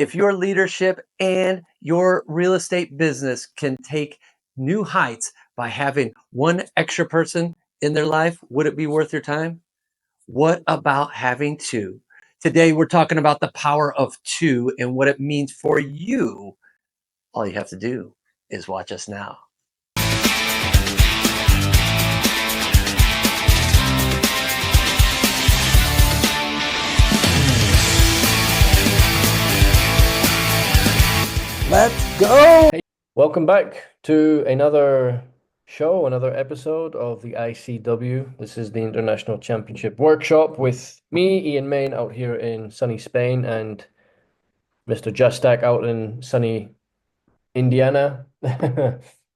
If your leadership and your real estate business can take new heights by having one extra person in their life, would it be worth your time? What about having two? Today, we're talking about the power of two and what it means for you. All you have to do is watch us now. Let's go. Hey, welcome back to another show, another episode of the ICW. This is the International Championship Workshop with me, Ian Main, out here in sunny Spain, and Mr. Justak out in sunny Indiana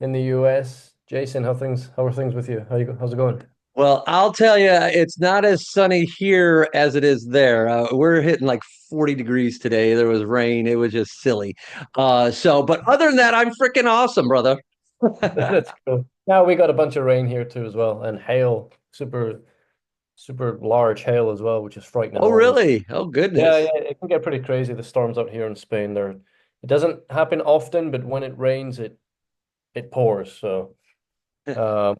in the US. Jason, how are things with you? How's it going? Well, I'll tell you, it's not as sunny here as it is there. We're hitting like 40 degrees today. There was rain. It was just silly. But other than that, I'm freaking awesome, brother. That's cool. Now we got a bunch of rain here too as well, and hail, super large hail as well, which is frightening Oh, always. really? Oh, Yeah, goodness. yeah, it can get pretty crazy. The storms out here in Spain, it doesn't happen often, but when it rains, it pours. So, um,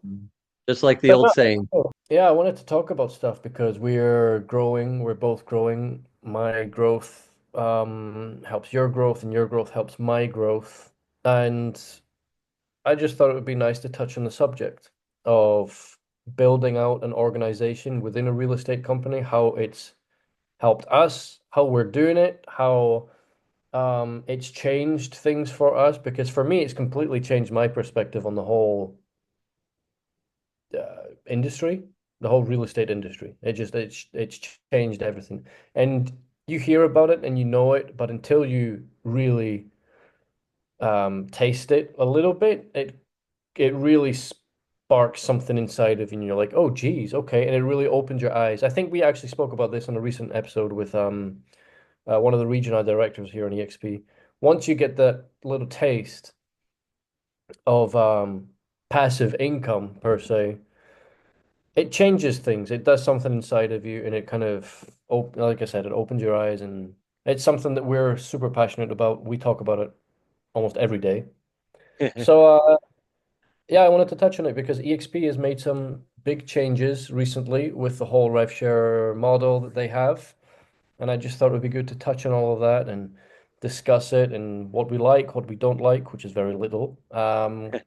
Just like the but old saying. no, yeah, I wanted to talk about stuff because we're growing. We're both growing. My growth helps your growth, and your growth helps my growth. And I just thought it would be nice to touch on the subject of building out an organization within a real estate company, how it's helped us, how we're doing it, how it's changed things for us. Because for me, it's completely changed my perspective on the whole industry, the whole real estate industry. It's changed everything. And you hear about it and you know it, but until you really taste it a little bit, it really sparks something inside of you, and you're like, oh, geez, okay, and it really opens your eyes. I think we actually spoke about this on a recent episode with one of the regional directors here in EXP. Once you get that little taste of passive income per se, it changes things. It does something inside of you, and it kind of, like I said, it opens your eyes, and it's something that we're super passionate about. We talk about it almost every day. So, yeah, I wanted to touch on it because EXP has made some big changes recently with the whole rev share model that they have. And I just thought it would be good to touch on all of that and discuss it and what we like, what we don't like, which is very little, and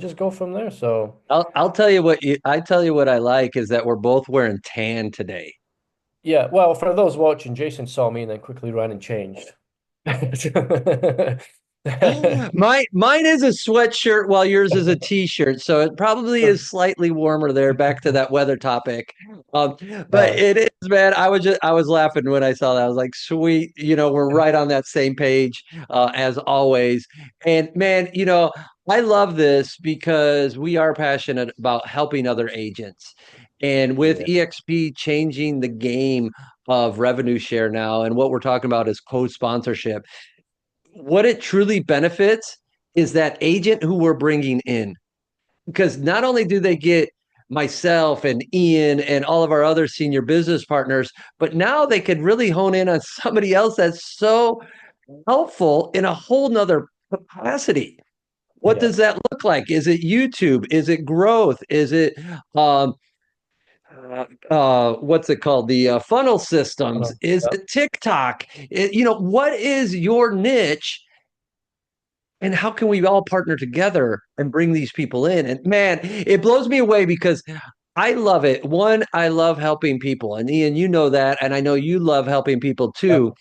just go from there. So, I'll tell you what I tell you what I like is that we're both wearing tan today. yeah, well, for those watching, Jason saw me and then quickly ran and changed. Mine is a sweatshirt while yours is a t-shirt, so it probably is slightly warmer there. Back to that weather topic, um, but Nice. it is, man. I was laughing when I saw that. I was like, sweet, we're right on that same page as always. And man, I love this because we are passionate about helping other agents, and with Yeah, EXP changing the game of revenue share now, and what we're talking about is co-sponsorship, what it truly benefits is that agent who we're bringing in. Because not only do they get myself and Ian and all of our other senior business partners, but now they could really hone in on somebody else that's so helpful in a whole nother capacity. What yeah. does that look like? Is it YouTube? Is it growth? Is it what's it called? The funnel systems? Is Yeah, it TikTok? What is your niche, and how can we all partner together and bring these people in? And man, it blows me away because I love it. One, I love helping people. And Ian, you know that. And I know you love helping people yeah, too.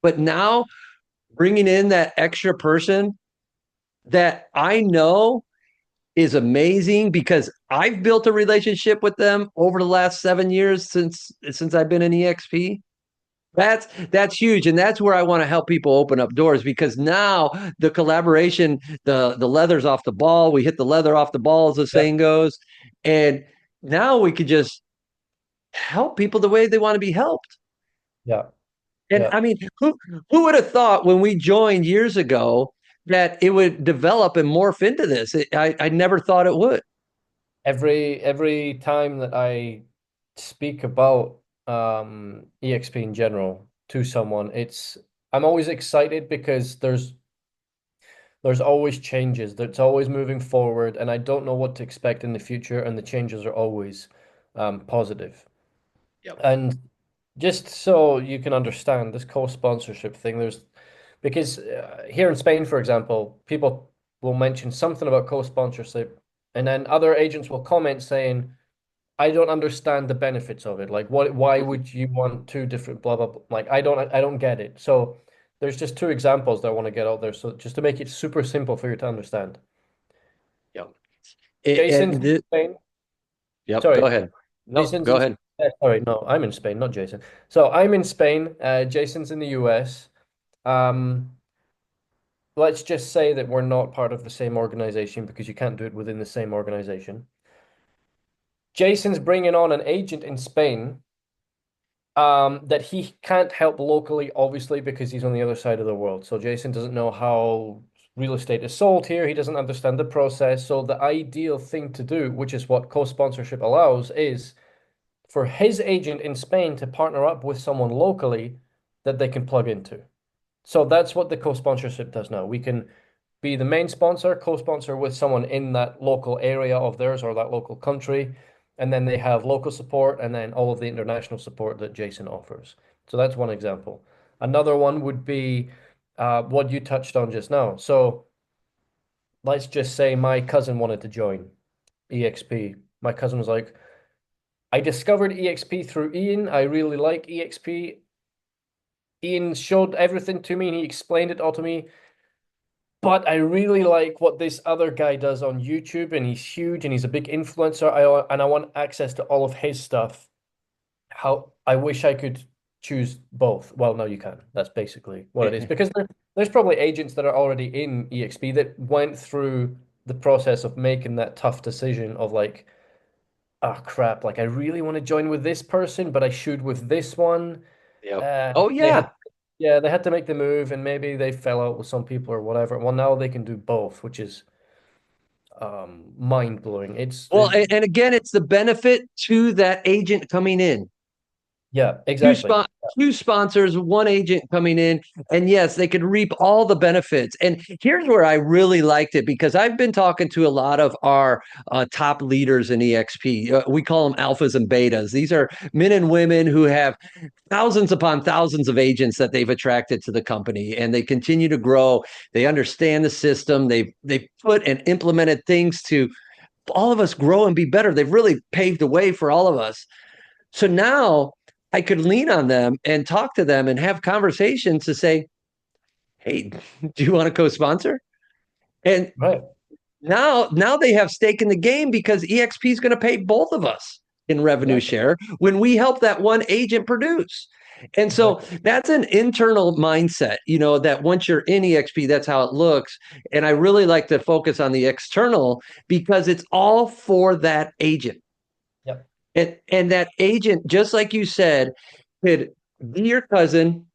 But now bringing in that extra person that I know is amazing because I've built a relationship with them over the last 7 years since I've been in EXP. That's huge, and that's where I want to help people open up doors because now the collaboration, the leather's off the ball. We hit the leather off the ball, as the yeah, saying goes, and now we could just help people the way they want to be helped. yeah, And yeah. I mean, who would have thought when we joined years ago that it would develop and morph into this? I never thought it would. Every time that I speak about EXP in general to someone, I'm always excited because there's always changes. That's always moving forward, and I don't know what to expect in the future, and the changes are always positive. Yep. And just so you can understand this co-sponsorship thing, because here in Spain, for example, people will mention something about co-sponsorship, and then other agents will comment saying, "I don't understand the benefits of it. Like, why would you want two different blah blah blah? Like, I don't get it." So there's just two examples that I want to get out there. So just to make it super simple for you to understand. Yep. Jason's And in Spain. yep, go Sorry, ahead. No, Jason's go in. ahead. Sorry, no, I'm in Spain, not Jason. So I'm in Spain. Jason's in the US. Um, let's just say that we're not part of the same organization because you can't do it within the same organization. Jason's bringing on an agent in Spain that he can't help locally, obviously, because he's on the other side of the world. So Jason doesn't know how real estate is sold here. He doesn't understand the process. So the ideal thing to do, which is what co-sponsorship allows, is for his agent in Spain to partner up with someone locally that they can plug into. So that's what the co-sponsorship does now. We can be the main sponsor, co-sponsor with someone in that local area of theirs or that local country, and then they have local support and then all of the international support that Jason offers. So that's one example. Another one would be what you touched on just now. So let's just say my cousin wanted to join EXP. My cousin was like, I discovered EXP through Ian. I really like EXP. Ian showed everything to me and he explained it all to me. But I really like what this other guy does on YouTube, and he's huge and he's a big influencer. And I want access to all of his stuff. How I wish I could choose both. Well, no, you can. That's basically what it is. Because there's probably agents that are already in EXP that went through the process of making that tough decision of like, oh crap, like I really want to join with this person, but I should with this one. Yep. Uh, Oh they had yeah. Yeah, they had to make the move and maybe they fell out with some people or whatever. Well, now they can do both, which is mind blowing. Well, and again, it's the benefit to that agent coming in. Yeah, Two exactly. spot, two sponsors, one agent coming in, and yes, they could reap all the benefits. And here's where I really liked it because I've been talking to a lot of our top leaders in EXP. We call them alphas and betas. These are men and women who have thousands upon thousands of agents that they've attracted to the company, and they continue to grow. They understand the system. They've put and implemented things to all of us grow and be better. They've really paved the way for all of us. So now I could lean on them and talk to them and have conversations to say, hey, do you want to co-sponsor? And Right. now they have stake in the game because EXP is going to pay both of us in revenue Exactly. share when we help that one agent produce. And so Exactly. that's an internal mindset, that once you're in EXP, that's how it looks. And I really like to focus on the external because it's all for that agent. Yep. And that agent, just like you said, could be your cousin,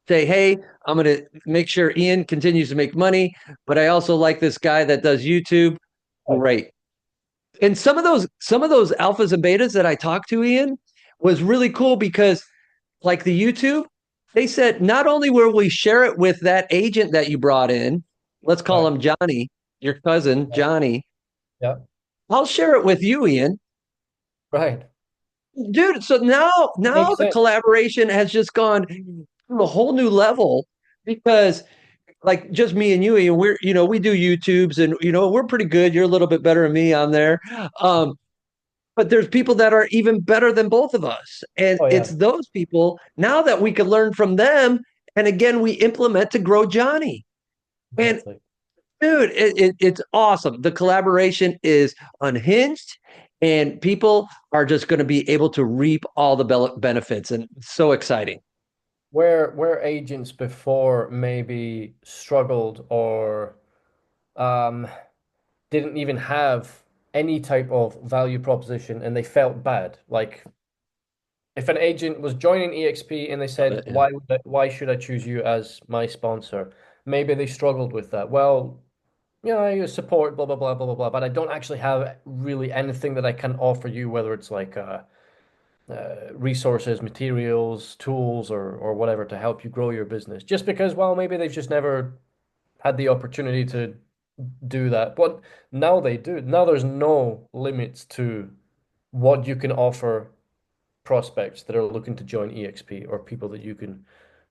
say, hey, I'm going to make sure Ian continues to make money, but I also like this guy that does YouTube. Right. Great. And some of those alphas and betas that I talked to, Ian, was really cool because like the YouTube, they said not only will we share it with that agent that you brought in, let's call Right. him Johnny, your cousin, Right. Johnny, Yeah. I'll share it with you, Ian. Right. Dude, so now Makes the sense. collaboration has just gone to a whole new level because like just me and you, and we do YouTubes and we're pretty good. You're a little bit better than me on there. Um, but there's people that are even better than both of us. And Oh it's yeah. those people now that we can learn from them. And again, we implement to grow Johnny. And Exactly. dude, it's awesome. The collaboration is unhinged, and people are just going to be able to reap all the benefits. And it's so exciting. Where agents before maybe struggled or um didn't even have any type of value proposition and they felt bad. Like if an agent was joining EXP and they Love said, it. Yeah. why should I choose you as my sponsor? Maybe they struggled with that. Well, I support blah blah blah blah blah blah, but I don't actually have really anything that I can offer you, whether it's like resources, materials, tools, or whatever to help you grow your business. Just because, well, maybe they've just never had the opportunity to do that. But now they do. Now there's no limits to what you can offer prospects that are looking to join EXP or people that you can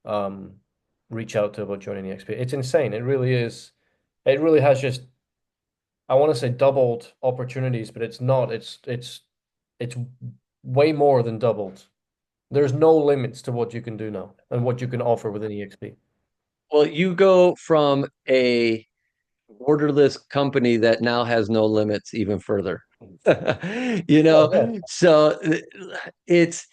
um, reach out to about joining EXP. It's insane. It really is. It really has just, I want to say doubled opportunities, but it's not. It's way more than doubled. There's no limits to what you can do now and what you can offer within EXP. Well, you go from a borderless company that now has no limits even further. You Oh yeah. know, so it's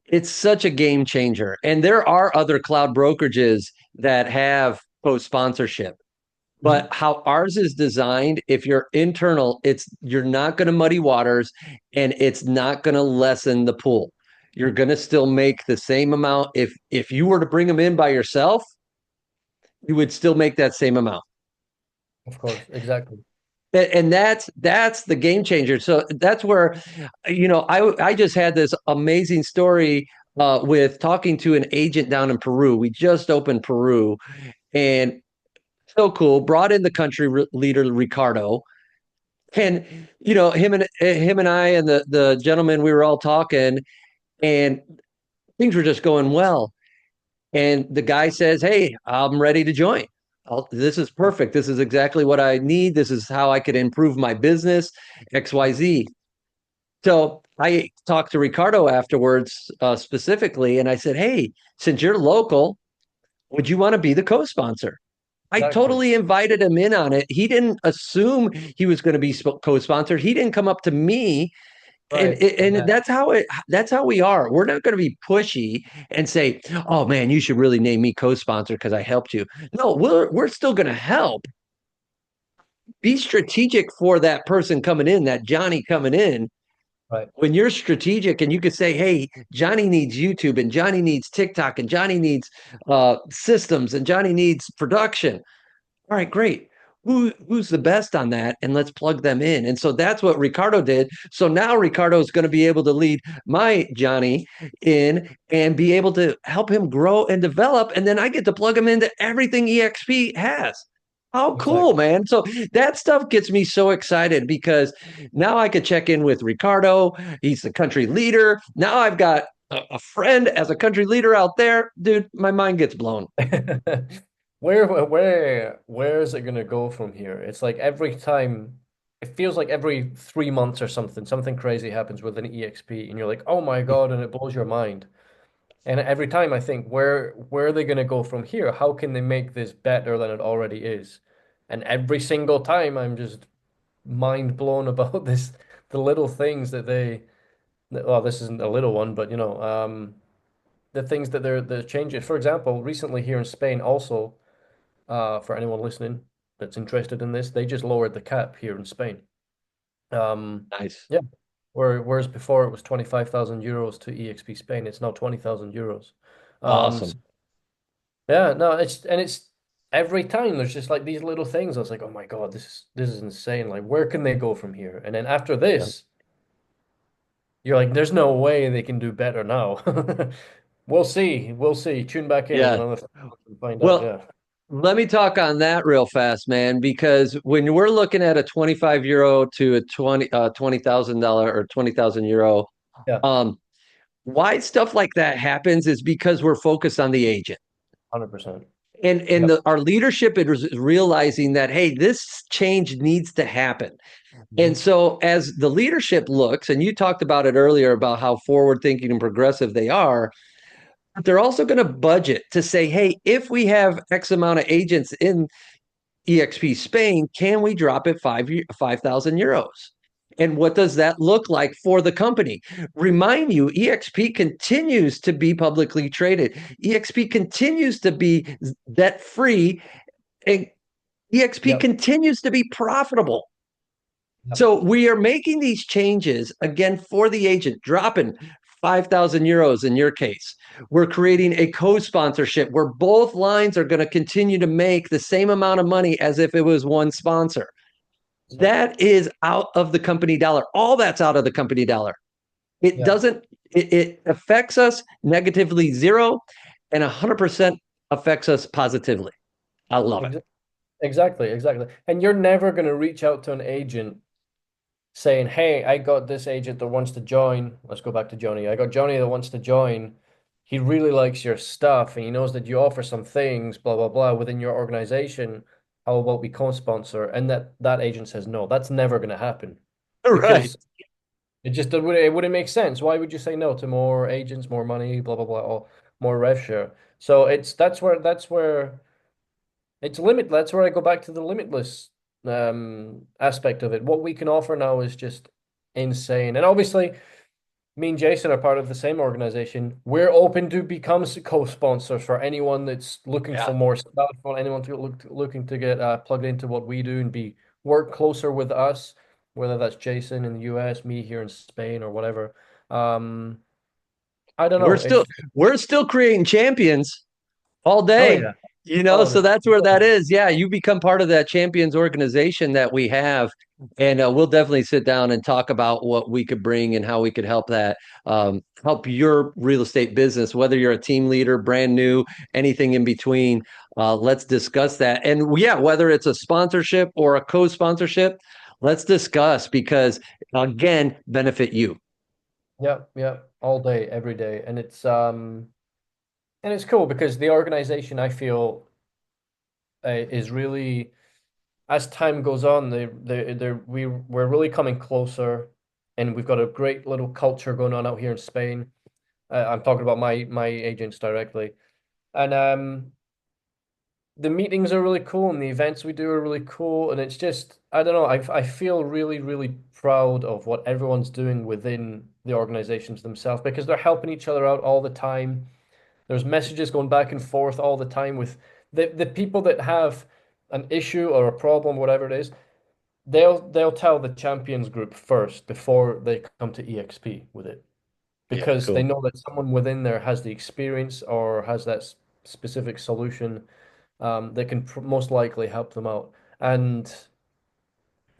it's such a game changer. And there are other cloud brokerages that have post sponsorship. Mhm. But how ours is designed, if you're internal, it's you're not going to muddy waters and it's not going to lessen the pool. You're going to still make the same amount. If you were to bring them in by yourself, you would still make that same amount. Of course, exactly. And that's the game changer. So that's where, I just had this amazing story with talking to an agent down in Peru. We just opened Peru, and so cool. Brought in the leader Ricardo, and him and I and the gentleman, we were all talking, and things were just going well. And the guy says, "Hey, I'm ready to join. This is perfect. This is exactly what I need. This is how I could improve my business, XYZ." So I talked to Ricardo afterwards, specifically, and I said, "Hey, since you're local, would you want to be the co-sponsor?" I Exactly. totally invited him in on it. He didn't assume he was going to be co-sponsored. He didn't come up to me, and Right. and Yeah. that's how we are. We're not going to be pushy and say, "Oh man, you should really name me co-sponsor because I helped you." No, we're still going to help. Be strategic for that person coming in, that Johnny coming in. Right. When you're strategic and you could say, "Hey, Johnny needs YouTube and Johnny needs TikTok and Johnny needs systems and Johnny needs production." All right, great. Who's the best on that? And let's plug them in. And so that's what Ricardo did. So now Ricardo is going to be able to lead my Johnny in and be able to help him grow and develop. And then I get to plug him into everything EXP has. How cool, Exactly. man. So that stuff gets me so excited because now I could check in with Ricardo. He's the country leader. Now I've got a friend as a country leader out there. Dude, my mind gets blown. Where is it gonna go from here? It's like every time, it feels like every 3 months or something, something crazy happens with an EXP, and you're like, oh my God, and it blows your mind. And every time I think, where are they gonna go from here? How can they make this better than it already is? And every single time I'm just mind blown about the little things well, this isn't a little one, but the things that they're changing. For example, recently here in Spain also. For anyone listening that's interested in this, they just lowered the cap here in Spain. Nice. Yeah, whereas before it was 25,000 euros to EXP Spain, it's now 20,000 euros. So Awesome. yeah, no, it's every time there's just like these little things. I was like, oh my God, this is insane. Like, where can they go from here? And then after Yeah. this, you're like, there's no way they can do better now. We'll see. We'll see. Tune back in Yeah. another 5 months and find out. Well, Yeah. let me talk on that real fast, man, because when we're looking at a 25 euro to a $20,000 or 20,000 euro, Yeah. um, why stuff like that happens is because we're focused on the agent. 100%. And Yep. our leadership is realizing that, hey, this change needs to happen. And Mhm. so as the leadership looks, and you talked about it earlier about how forward thinking and progressive they are, they're also going to budget to say, hey, if we have X amount of agents in EXP Spain, can we drop it 5,000 euros? And what does that look like for the company? Remind you, EXP continues to be publicly traded. EXP continues to be debt free, and EXP Yep. continues to be profitable. Yep. So we are making these changes again for the agent, dropping 5,000 euros in your case. We're creating a co sponsorship where both lines are going to continue to make the same amount of money as if it was one sponsor. So, That is out of the company dollar. All that's out of the company dollar. It yep. doesn't. it affects us negatively zero, and 100% affects us positively. I love it. Ex- Exactly, exactly. And you're never going to reach out to an agent saying, "Hey, I got this agent that wants to join." Let's go back to Johnny. I got Johnny that wants to join. He really likes your stuff and he knows that you offer some things, blah, blah, blah, within your organization. How about we co-sponsor? And that agent says no. That's never going to happen Right. because it wouldn't make sense. Why would you say no to more agents, more money, blah, blah, blah, or more rev share? So that's where it's limit. That's where I go back to the limitless aspect of it. What we can offer now is just insane. And obviously, me and Jason are part of the same organization. We're open to become co-sponsors for anyone that's looking Yeah. for more stuff, or anyone looking to get plugged into what we do and be work closer with us, whether that's Jason in the US, me here in Spain, or whatever. Um, I don't We're know. still we're still creating champions all Oh day, yeah, so that's where that is. Yeah, you become part of that champions organization that we have, and we'll definitely sit down and talk about what we could bring and how we could help that help your real estate business, whether you're a team leader, brand new, anything in between. Let's discuss that, and yeah, whether it's a sponsorship or a co-sponsorship, let's discuss because again, benefit you. yeah, yeah, all day, every day, and it's cool because the organization I feel is really, as time goes on, we're really coming closer, and we've got a great little culture going on out here in Spain. I'm talking about my agents directly, and the meetings are really cool, and the events we do are really cool, and it's just I don't know, I feel really really proud of what everyone's doing within the organizations themselves because they're helping each other out all the time. There's messages going back and forth all the time with the people that have an issue or a problem, whatever it is. They'll tell the champions group first before they come to EXP with it Yeah, because they cool. know that someone within there has the experience or has that specific solution that can most likely help them out. And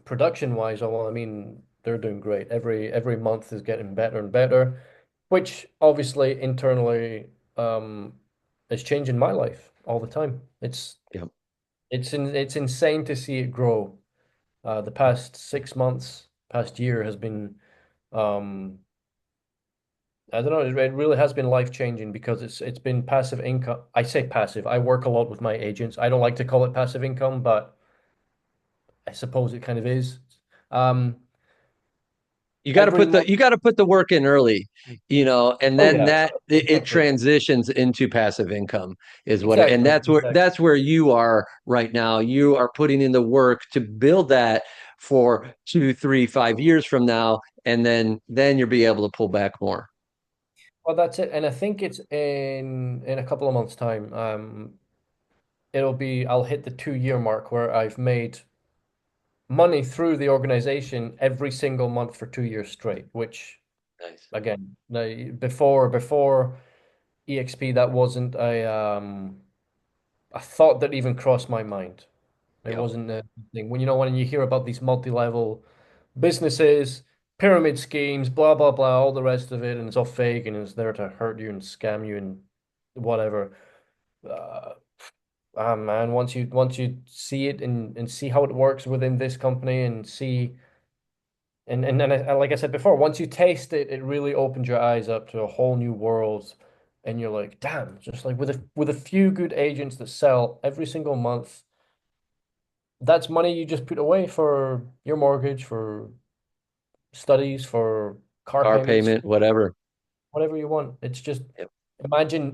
production wise, well, I mean, they're doing great. Every month is getting better and better, which obviously internally um, is changing my life all the time. Yeah. It's insane to see it grow. The past 6 months, past year has been um, I don't know, it really has been life changing because it's been passive income. I say passive. I work a lot with my agents. I don't like to call it passive income, but I suppose it kind of is. Um, every month. You got to put the work in early, and Oh then yeah, that it exactly. transitions into passive income is what and Exactly. Exactly. that's where you are right now. You are putting in the work to build that for 2, 3, 5 years from now, and then you'll be able to pull back more. Well, that's it. And I think it's in a couple of months' time. I'll hit the 2 year mark where I've made money through the organization every single month for 2 years straight, which Nice. again, before EXP, that wasn't a thought that even crossed my mind. It Yep. wasn't a thing. When you hear about these multi-level businesses, pyramid schemes, blah blah blah, all the rest of it, and it's all fake and it's there to hurt you and scam you and whatever. Uh, man, once you see it and see how it works within this company and see like I said before, once you taste it, it really opens your eyes up to a whole new world. And you're like, damn, just like with a few good agents that sell every single month, that's money you just put away for your mortgage, for studies, for car Car payments, payment, whatever. whatever you want. It's just Yep.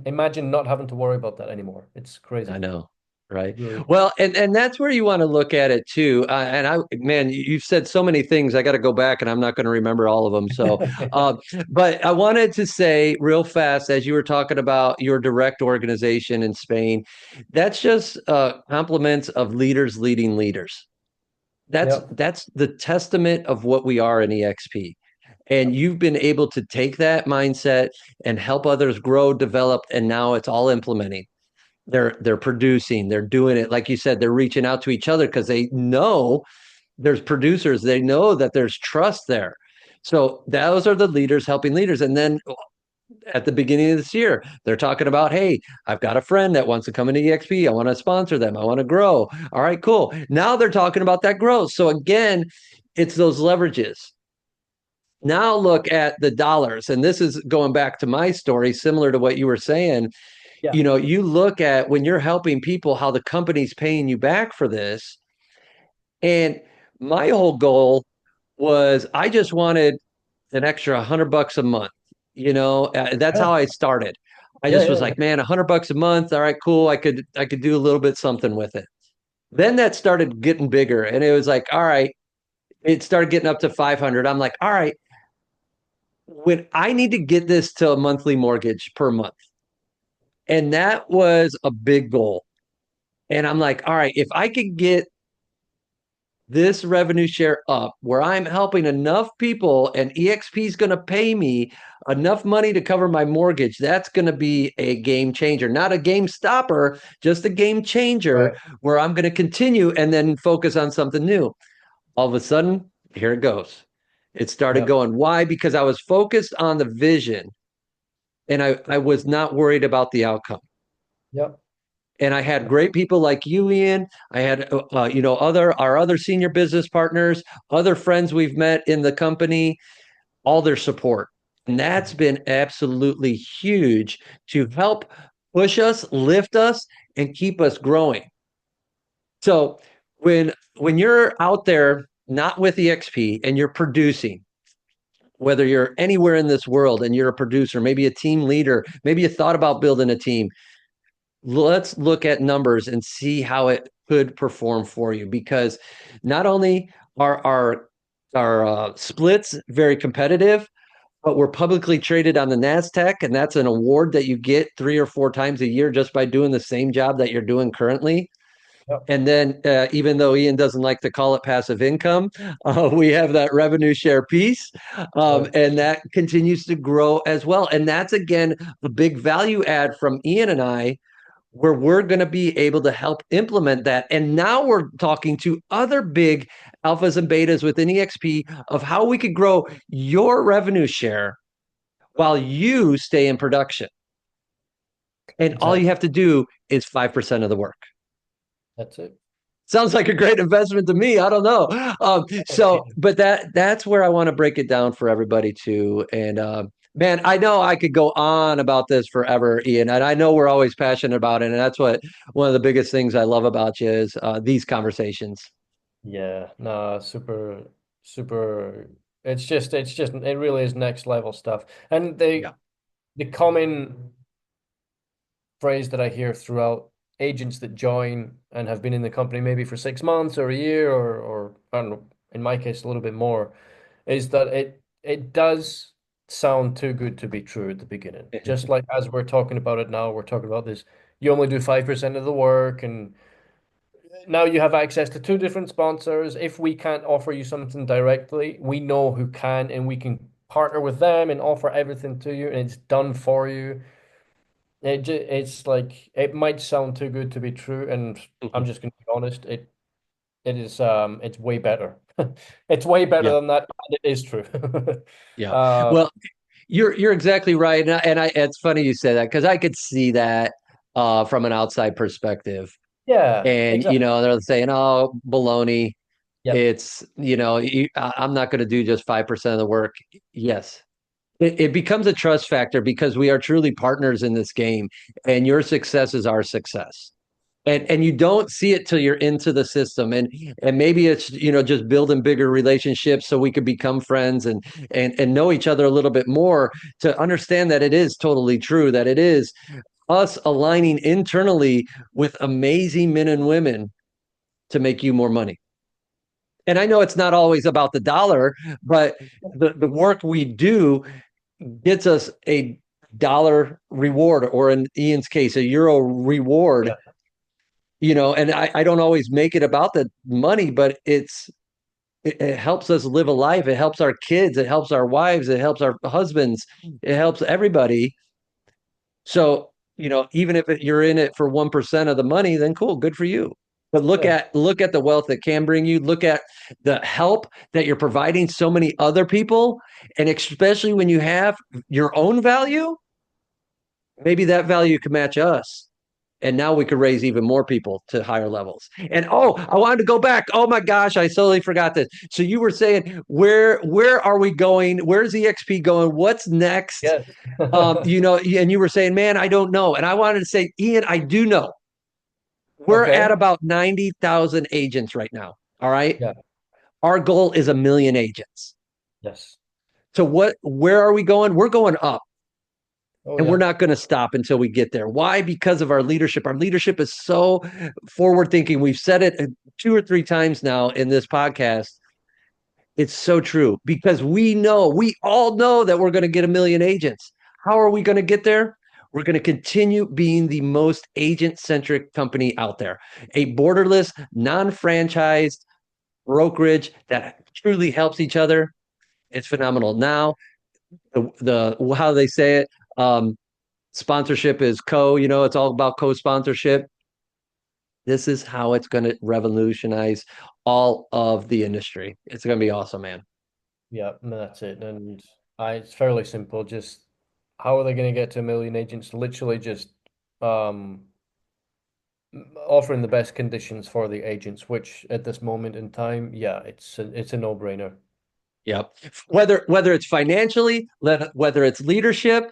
imagine not having to worry about that anymore. It's I crazy. know. Right. Really. Well, and that's where you want to look at it too. And man, you've said so many things. I got to go back, and I'm not going to remember all of them. So, uh, but I wanted to say real fast, as you were talking about your direct organization in Spain, that's just compliments of leaders leading leaders. Yeah. That's the testament of what we are in EXP. And you've been able to take that mindset and help others grow, develop, and now it's all implementing. They're producing, they're doing it. Like you said, they're reaching out to each other because they know there's producers, they know that there's trust there. So those are the leaders helping leaders. And then at the beginning of this year, they're talking about, hey, I've got a friend that wants to come into EXP. I want to sponsor them. I want to grow. All right, cool. Now they're talking about that growth. So again, it's those leverages. Now look at the dollars. And this is going back to my story, similar to what you were saying. Yeah. You know, you look at when you're helping people, how the company's paying you back for this. And my whole goal was I just wanted an extra $100 a month. That's Yeah. how I started. I Yeah. just Yeah. was Yeah. like, man, $100 a month. All right, cool. I could do a little bit something with it. Then that started getting bigger, and it was like, all right, it started getting up to 500. I'm like, all right, when I need to get this to a monthly mortgage per month, and that was a big goal. And I'm like, all right, if I could get this revenue share up where I'm helping enough people and EXP is going to pay me enough money to cover my mortgage, that's going to be a game changer, not a game stopper, just a game changer Right. where I'm going to continue and then focus on something new. All of a sudden, here it goes. It started Yeah. going. Why? Because I was focused on the vision and I was not worried about the outcome. Yeah. And I had great people like you, Ian. I had, other our other senior business partners, other friends we've met in the company, all their support, and that's been absolutely huge to help push us, lift us, and keep us growing. So when you're out there not with EXP and you're producing, whether you're anywhere in this world and you're a producer, maybe a team leader, maybe you thought about building a team, let's look at numbers and see how it could perform for you because not only are our splits very competitive, but we're publicly traded on the Nasdaq, and that's an award that you get 3 or 4 times a year just by doing the same job that you're doing currently. Yeah. And then, even though Ian doesn't like to call it passive income, we have that revenue share piece, Right. and that continues to grow as well. And that's again a big value add from Ian and I where we're going to be able to help implement that. And now we're talking to other big alphas and betas within EXP of how we could grow your revenue share while you stay in production. And all you Exactly. have to do is 5% of the work. That's it. Sounds like a great investment to me. I don't know. But that's where I want to break it down for everybody too. And man, I know I could go on about this forever, Ian, and I know we're always passionate about it. And that's what one of the biggest things I love about you is these conversations. Yeah. No, super, super. It really is next level stuff. And Yeah. the common phrase that I hear throughout agents that join and have been in the company maybe for 6 months or a year or I don't know, in my case a little bit more, is that it does sound too good to be true at the beginning. Just like as we're talking about it now, we're talking about this. You only do 5% of the work, and now you have access to two different sponsors. If we can't offer you something directly, we know who can, and we can partner with them and offer everything to you, and it's done for you. It's like it might sound too good to be true, and I'm just gonna be honest. It is it's way better. It's way better Yeah. than that, and it is true. Yeah. Uh, Well, you're exactly right. And it's funny you say that because I could see that from an outside perspective. yeah, And, exactly. they're saying, oh, baloney. Yep. It's, I'm not going to do just 5% of the work. Yes. It becomes a trust factor because we are truly partners in this game and your success is our success. And you don't see it till you're into the system. And maybe it's, just building bigger relationships so we could become friends and know each other a little bit more to understand that it is totally true, that it is us aligning internally with amazing men and women to make you more money. And I know it's not always about the dollar, but the work we do gets us a dollar reward, or in Ian's case, a euro reward, Yeah. and I don't always make it about the money, but it helps us live a life. It helps our kids. It helps our wives. It helps our husbands. It helps everybody. So, even if you're in it for 1% of the money, then cool, good for you. But Yeah. look at the wealth that can bring you. Look at the help that you're providing so many other people, and especially when you have your own value, maybe that value could match us. And now we could raise even more people to higher levels. And oh, I wanted to go back. Oh my gosh, I totally forgot this. So you were saying where are we going? Where's EXP going? What's next? Yes. And you were saying, man, I don't know. And I wanted to say, Ian, I do know. We're at Okay. about 90,000 agents right now. All right. Yeah. Our goal is 1 million agents. Yes. So where are we going? We're going up. Oh And we're yeah. not going to stop until we get there. Why? Because of our leadership. Our leadership is so forward thinking. We've said it 2 or 3 times now in this podcast. It's so true because we all know that we're going to get 1 million agents. How are we going to get there? We're going to continue being the most agent centric company out there, a borderless, non franchised brokerage that truly helps each other. It's phenomenal. Now, the how they say it, sponsorship is it's all about co-sponsorship. This is how it's going to revolutionize all of the industry. It's going to be awesome, man. Yeah, no, that's it. And it's fairly simple. Just how are they going to get to 1 million agents? Literally just um, offering the best conditions for the agents, which at this moment in time, yeah, it's a no-brainer. Yep. Whether it's financially, whether it's leadership,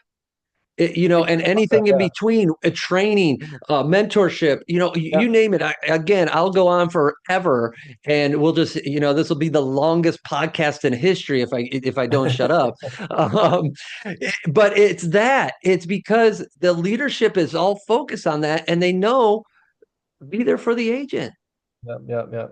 and anything in Yeah, between, training, mentorship, yeah. you name it. Again, I'll go on forever, and we'll just, this will be the longest podcast in history if I don't shut up. Um, but it's because the leadership is all focused on that, and they know be there for the agent, Yeah, yeah, yeah.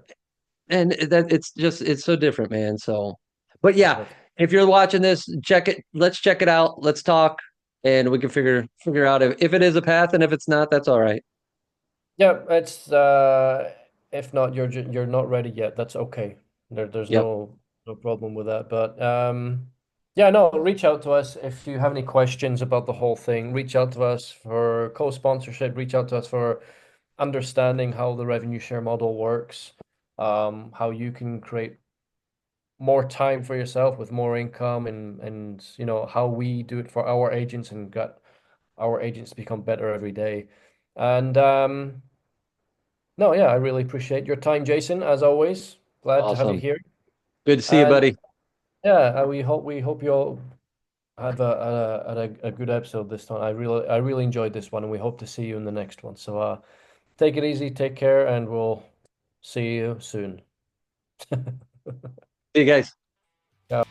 and that it's so different, man. So, but yeah, That's if you're watching this, check it. Let's check it out. Let's talk, and we can figure out if it is a path, and if it's not, that's all right. yeah, it's if not you're not ready yet, that's okay. There's Yep. no problem with that. But yeah, no, reach out to us if you have any questions about the whole thing. Reach out to us for co-sponsorship, reach out to us for understanding how the revenue share model works, how you can create more time for yourself with more income and how we do it for our agents and got our agents to become better every day. And no, yeah, I really appreciate your time, Jason, as always. Glad to have you Awesome. here. Good to see you, And buddy. yeah, we hope you all have a good episode this time. I really enjoyed this one, and we hope to see you in the next one. So take it easy, take care, and we'll see you soon. See you guys. Yeah.